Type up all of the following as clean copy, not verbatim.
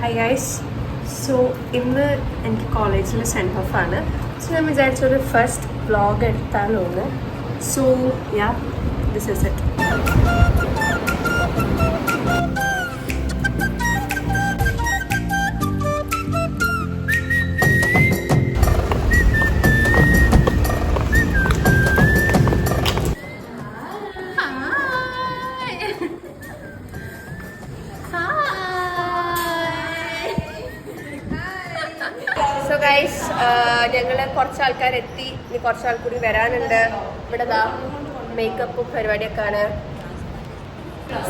Hi guys. So ഇന്ന് എനിക്ക് കോളേജിൽ സെൻഡ് ഓഫ് ആണ്. സോ ഞാൻ വിചാരിച്ചൊരു ഫസ്റ്റ് വ്ളോഗ് എടുത്താലോ എന്ന്. So yeah, this is it. So guys, ഞങ്ങൾ കുറച്ച് ആൾക്കാരെത്തി. ഇനി കുറച്ച് ആൾ കൂടി വരാനുണ്ട്. ഇവിടെ ദാ മേക്കപ്പും പരിപാടിയൊക്കെ ആണ്.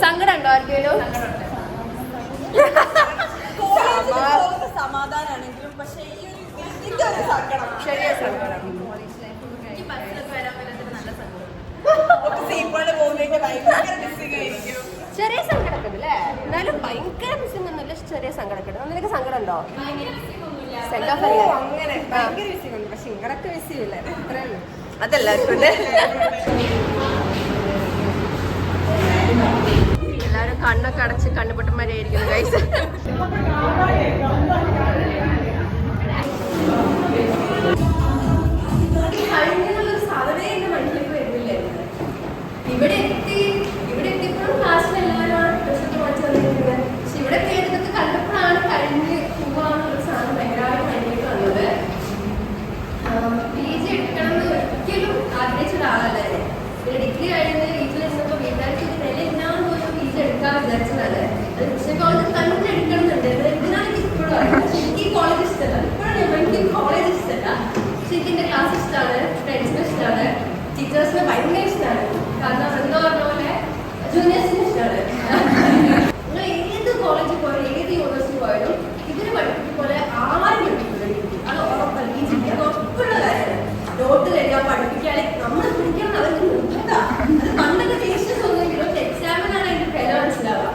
സങ്കടം ഉണ്ടോ ആർക്കെങ്കിലും? സമാധാനാണെങ്കിലും പക്ഷേ ചെറിയ സങ്കടം. ചെറിയ സങ്കടമൊക്കെ ഉണ്ട് അല്ലേ? എന്നാലും ഭയങ്കര മിസ്സിംഗ് ഒന്നുമില്ല, ചെറിയ സങ്കടമൊക്കെ ഉണ്ട്. നിനക്ക് സങ്കടം ഉണ്ടോ? സെൻഡ് ഓഫ് അല്ലേ? പക്ഷെ ഇങ്ങനൊക്കെ മിസ്സില്ല, അത്രയല്ലേ. അതെല്ലാവർക്കും ഉണ്ട്. എല്ലാവരും കണ്ണൊക്കെ അടച്ച് കണ്ണുപൊട്ടന്മാരായിരിക്കുന്നു ഗൈസ്. ഇവിടെ എത്തിയപ്പോഴും ക്ലാസ്സിൽ എല്ലാവരും ഡ്രസ്സൊക്കെ മാറ്റി വന്നിരിക്കുന്നത്. പക്ഷെ ഇവിടെ കേട്ടതൊക്കെ കണ്ടപ്പോഴാണ് കഴിഞ്ഞ് പോവാന്നുള്ള സാധനം ഭയങ്കരമായിട്ട് കഴിഞ്ഞിട്ട് വന്നത്. PG എടുക്കണം എന്ന് ഒരിക്കലും ആഗ്രഹിച്ച ഒരാളല്ലേ. പിന്നെ ഡിഗ്രി കഴിഞ്ഞ് വീട്ടിലിരുന്നപ്പോൾ വീട്ടുകാർക്ക് ഒരു നില ഇല്ലാന്ന് പോലും PG എടുക്കാൻ വിചാരിച്ചതാണ്. അത് പക്ഷേ കോളേജ് തന്നെ എടുക്കണമെന്നുണ്ട്. എന്തിനാണ് എനിക്ക് ഇപ്പോഴും അറിയാം. പക്ഷെ എനിക്ക് ഈ കോളേജ് ഇഷ്ടമല്ല. ഇപ്പോഴും എനിക്ക് കോളേജ് ഇഷ്ടമല്ല. പക്ഷെ എനിക്ക് എൻ്റെ ക്ലാസ് ഇഷ്ടമാണ്, ഫ്രണ്ട്സിനെ ഇഷ്ടമാണ്, ടീച്ചേഴ്സിനെ ഭയങ്കര ഇഷ്ടമാണ്. കാരണം എന്താ പറഞ്ഞ പോലെ ജൂനിയേഴ്സിന് ഇഷ്ടമാണ്. നിങ്ങൾ ഏത് കോളേജിൽ പോയാലും ഏത് യൂണിവേഴ്സിറ്റി പോയാലും ഇതിന് പഠിപ്പിക്കുന്ന പോലെ ആരും പഠിപ്പിക്കില്ല. അത് ഉറപ്പല്ല. അത് ഉറപ്പുള്ള കാര്യമാണ്. നോട്ട് തരിക, പഠിപ്പിക്കാതെ നമ്മൾ പഠിക്കണം. അവർക്ക് നിർബന്ധ. അത് പണ്ടൊക്കെ ടീച്ചേഴ്സ് ഒന്നെങ്കിലും എക്സാമിനാണ് അതിന്റെ വില മനസ്സിലാവുക.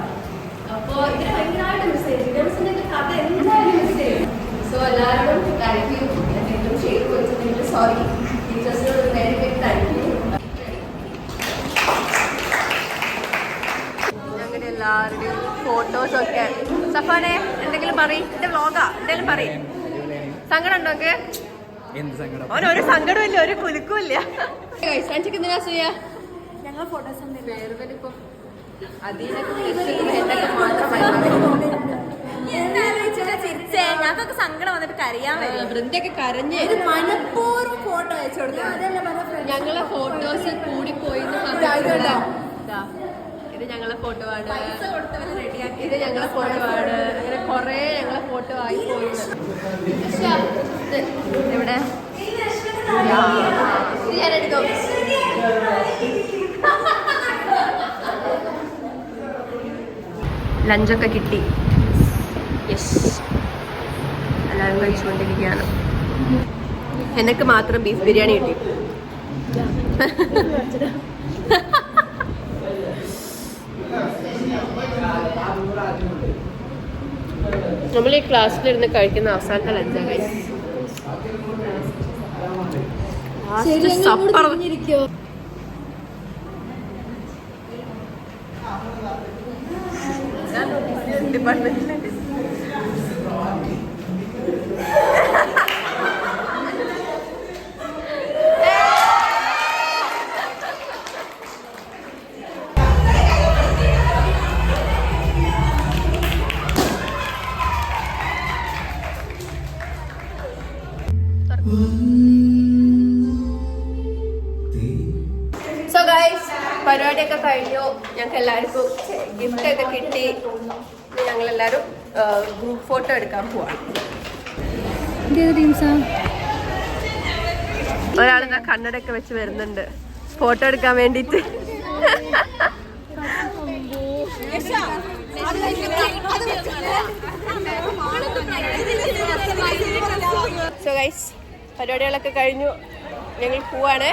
അപ്പോൾ ഇതിനെ ഭയങ്കരമായിട്ട് മിസ് ചെയ്യും. ജൂനിയേഴ്സിന്റെ കഥ എന്തായാലും മിസ് ചെയ്യും. സോ എല്ലാവരോടും താങ്ക് യു. എന്തെങ്കിലും ചെയ്ത് കൊടുത്തിട്ടുണ്ടെങ്കിൽ സോറി. ടീച്ചേഴ്സിനോട് വെരി വെരി താങ്ക് യു. എല്ലാവരുടെയും ഫോട്ടോസൊക്കെ. സഫാനെ എന്തെങ്കിലും പറയും. എന്റെ വ്ളോഗാ, എന്തെങ്കിലും പറയും. സങ്കടം ഉണ്ടോ? ഓനൊരു സങ്കടവും ഇല്ല, ഒരു കുലുക്കും ഇല്ല. എന്തിനാ ചെയ്യാ? ഞങ്ങൾ ഫോട്ടോസ് പേരുവലിപ്പം ഞങ്ങൾക്കൊക്കെ സങ്കടം വന്നിട്ട് കരയാൻ വരും. വൃന്ദയൊക്കെ കരഞ്ഞ് മനഃപൂർവ്വം ഫോട്ടോ അയച്ചു കൊടുത്തു. ഞങ്ങളെ ഫോട്ടോസ് കൂടിപ്പോയി. ഇത് ഞങ്ങളെ ഫോട്ടോ ആണ്, ഇത് ഞങ്ങളെ ഫോട്ടോ ആണ്. അങ്ങനെ കൊറേ ഞങ്ങളെ ഫോട്ടോ ആയി പോയി. എവിടെ ഞാനെടുക്കും. ലഞ്ചൊക്കെ കിട്ടി. യെസ്, എല്ലാവരും കഴിച്ചുകൊണ്ടിരിക്കുകയാണ്. എനിക്ക് മാത്രം ബീഫ് ബിരിയാണി കിട്ടി. നമ്മൾ ഈ ക്ലാസ്സിലിരുന്ന് കഴിക്കുന്ന അവസാനത്തെ ലഞ്ചാ ഗൈസ്. ഡിപ്പാർട്ട്മെന്റിലുണ്ട്. സോ ഗൈസ്, പരിപാടിയൊക്കെ കഴിഞ്ഞു. ഞങ്ങൾക്ക് എല്ലാവർക്കും ഗിഫ്റ്റ് ഒക്കെ കിട്ടി. ഞങ്ങളെല്ലാവരും ഗ്രൂപ്പ് ഫോട്ടോ എടുക്കാൻ പോവാണ്. ഒരാളിതാ കണ്ണടയൊക്കെ വെച്ച് വരുന്നുണ്ട് ഫോട്ടോ എടുക്കാൻ വേണ്ടിട്ട്. സോ ഗൈസ്, പരിപാടികളൊക്കെ കഴിഞ്ഞു. ഞങ്ങൾ പോവാണ്.